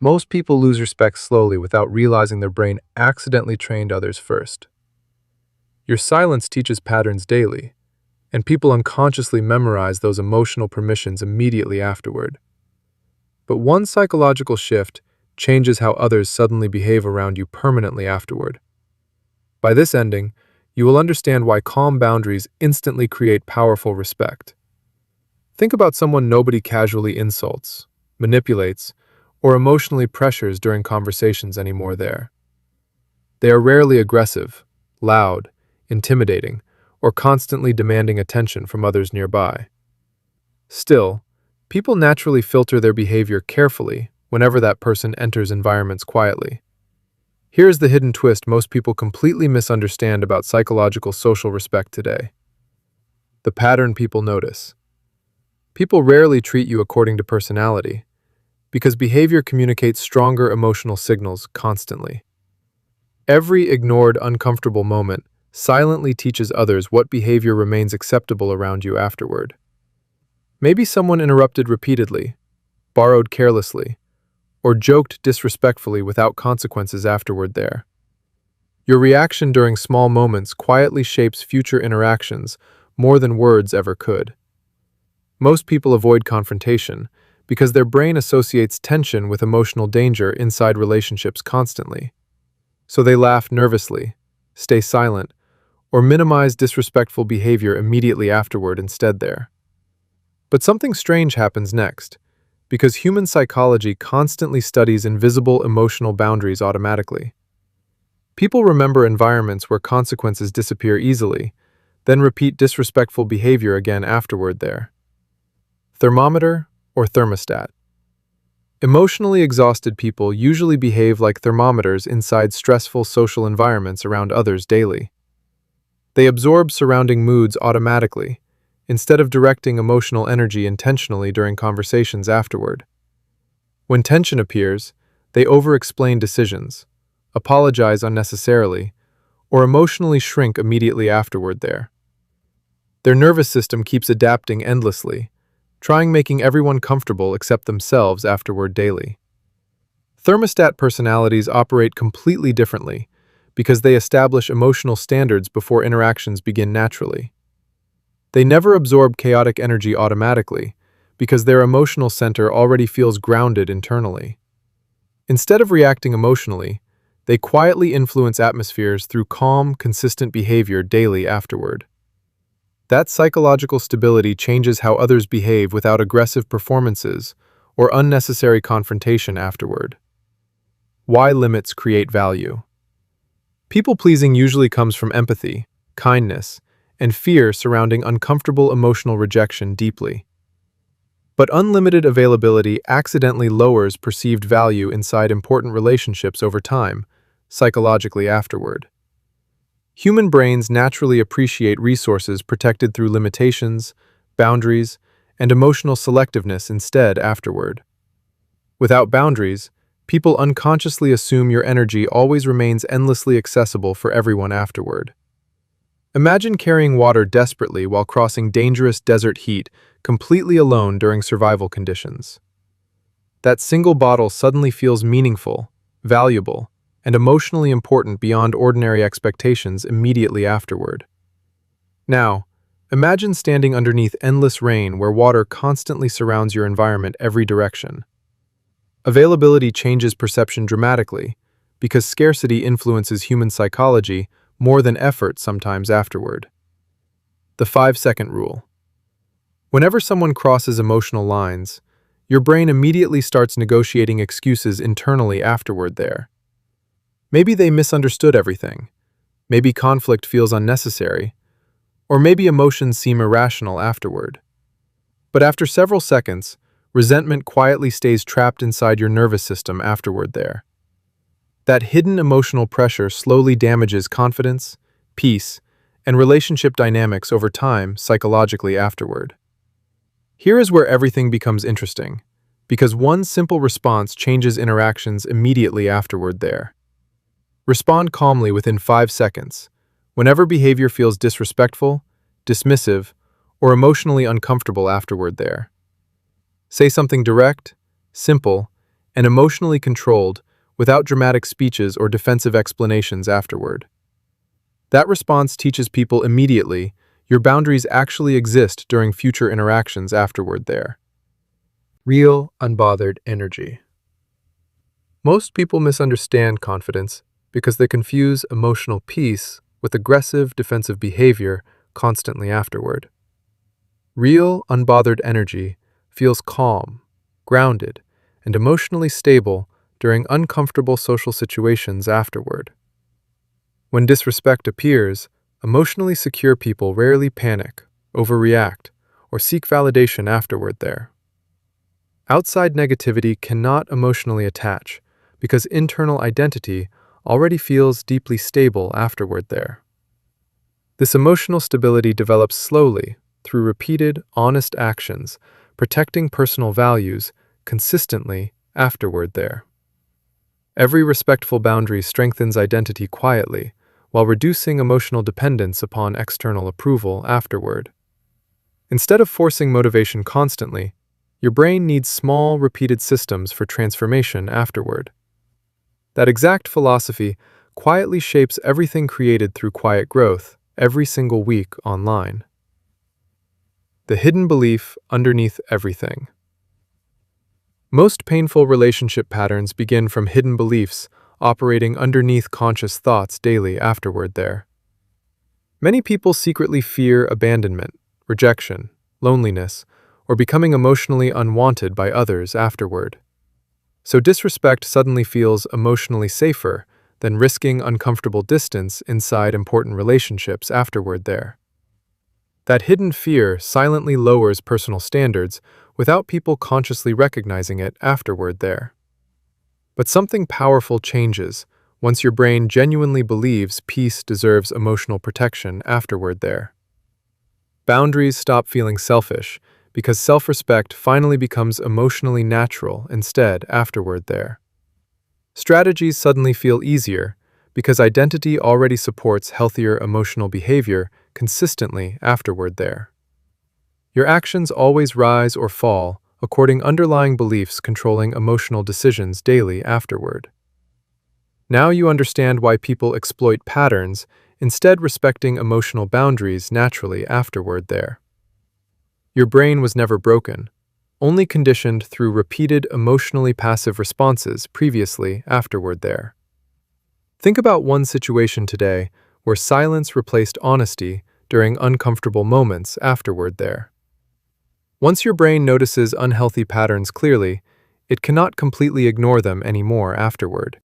Most people lose respect slowly without realizing their brain accidentally trained others first. Your silence teaches patterns daily, and people unconsciously memorize those emotional permissions immediately afterward. But one psychological shift changes how others suddenly behave around you permanently afterward. By this ending, you will understand why calm boundaries instantly create powerful respect. Think about someone nobody casually insults, manipulates, or emotionally pressures during conversations anymore there. They are rarely aggressive, loud, intimidating, or constantly demanding attention from others nearby. Still, people naturally filter their behavior carefully whenever that person enters environments quietly. Here's the hidden twist most people completely misunderstand about psychological social respect today. The pattern people notice. People rarely treat you according to personality, because behavior communicates stronger emotional signals constantly. Every ignored, uncomfortable moment silently teaches others what behavior remains acceptable around you afterward. Maybe someone interrupted repeatedly, borrowed carelessly, or joked disrespectfully without consequences afterward there. Your reaction during small moments quietly shapes future interactions more than words ever could. Most people avoid confrontation because their brain associates tension with emotional danger inside relationships constantly. So they laugh nervously, stay silent, or minimize disrespectful behavior immediately afterward instead there. But something strange happens next, because human psychology constantly studies invisible emotional boundaries automatically. People remember environments where consequences disappear easily, then repeat disrespectful behavior again afterward there. Thermometer or thermostat. Emotionally exhausted people usually behave like thermometers inside stressful social environments around others daily. They absorb surrounding moods automatically, instead of directing emotional energy intentionally during conversations afterward. When tension appears, they over-explain decisions, apologize unnecessarily, or emotionally shrink immediately afterward there. Their nervous system keeps adapting endlessly, trying making everyone comfortable except themselves afterward daily. Thermostat personalities operate completely differently because they establish emotional standards before interactions begin naturally. They never absorb chaotic energy automatically because their emotional center already feels grounded internally. Instead of reacting emotionally, they quietly influence atmospheres through calm, consistent behavior daily afterward. That psychological stability changes how others behave without aggressive performances or unnecessary confrontation afterward. Why limits create value? People-pleasing usually comes from empathy, kindness, and fear surrounding uncomfortable emotional rejection deeply. But unlimited availability accidentally lowers perceived value inside important relationships over time, psychologically afterward. Human brains naturally appreciate resources protected through limitations, boundaries, and emotional selectiveness instead afterward. Without boundaries, people unconsciously assume your energy always remains endlessly accessible for everyone afterward. Imagine carrying water desperately while crossing dangerous desert heat completely alone during survival conditions. That single bottle suddenly feels meaningful, valuable, and emotionally important beyond ordinary expectations immediately afterward. Now, imagine standing underneath endless rain where water constantly surrounds your environment every direction. Availability changes perception dramatically because scarcity influences human psychology more than effort sometimes afterward. The 5-second rule. Whenever someone crosses emotional lines, your brain immediately starts negotiating excuses internally afterward there. Maybe they misunderstood everything, maybe conflict feels unnecessary, or maybe emotions seem irrational afterward. But after several seconds, resentment quietly stays trapped inside your nervous system afterward there. That hidden emotional pressure slowly damages confidence, peace, and relationship dynamics over time psychologically afterward. Here is where everything becomes interesting, because one simple response changes interactions immediately afterward there. Respond calmly within 5 seconds, whenever behavior feels disrespectful, dismissive, or emotionally uncomfortable afterward there. Say something direct, simple, and emotionally controlled without dramatic speeches or defensive explanations afterward. That response teaches people immediately your boundaries actually exist during future interactions afterward there. Real, unbothered energy. Most people misunderstand confidence because they confuse emotional peace with aggressive, defensive behavior constantly afterward. Real, unbothered energy feels calm, grounded, and emotionally stable during uncomfortable social situations afterward. When disrespect appears, emotionally secure people rarely panic, overreact, or seek validation afterward there. Outside negativity cannot emotionally attach because internal identity already feels deeply stable afterward there. This emotional stability develops slowly through repeated, honest actions, protecting personal values consistently afterward there. Every respectful boundary strengthens identity quietly, while reducing emotional dependence upon external approval afterward. Instead of forcing motivation constantly, your brain needs small, repeated systems for transformation afterward. That exact philosophy quietly shapes everything created through quiet growth every single week online. The hidden belief underneath everything. Most painful relationship patterns begin from hidden beliefs operating underneath conscious thoughts daily afterward there. Many people secretly fear abandonment, rejection, loneliness, or becoming emotionally unwanted by others afterward. So disrespect suddenly feels emotionally safer than risking uncomfortable distance inside important relationships afterward there. That hidden fear silently lowers personal standards without people consciously recognizing it afterward there. But something powerful changes once your brain genuinely believes peace deserves emotional protection afterward there. Boundaries stop feeling selfish because self-respect finally becomes emotionally natural instead afterward there. Strategies suddenly feel easier because identity already supports healthier emotional behavior consistently afterward there. Your actions always rise or fall according underlying beliefs controlling emotional decisions daily afterward. Now you understand why people exploit patterns, instead respecting emotional boundaries naturally afterward there. Your brain was never broken, only conditioned through repeated emotionally passive responses previously afterward there. Think about one situation today where silence replaced honesty during uncomfortable moments afterward there. Once your brain notices unhealthy patterns clearly, it cannot completely ignore them anymore afterward.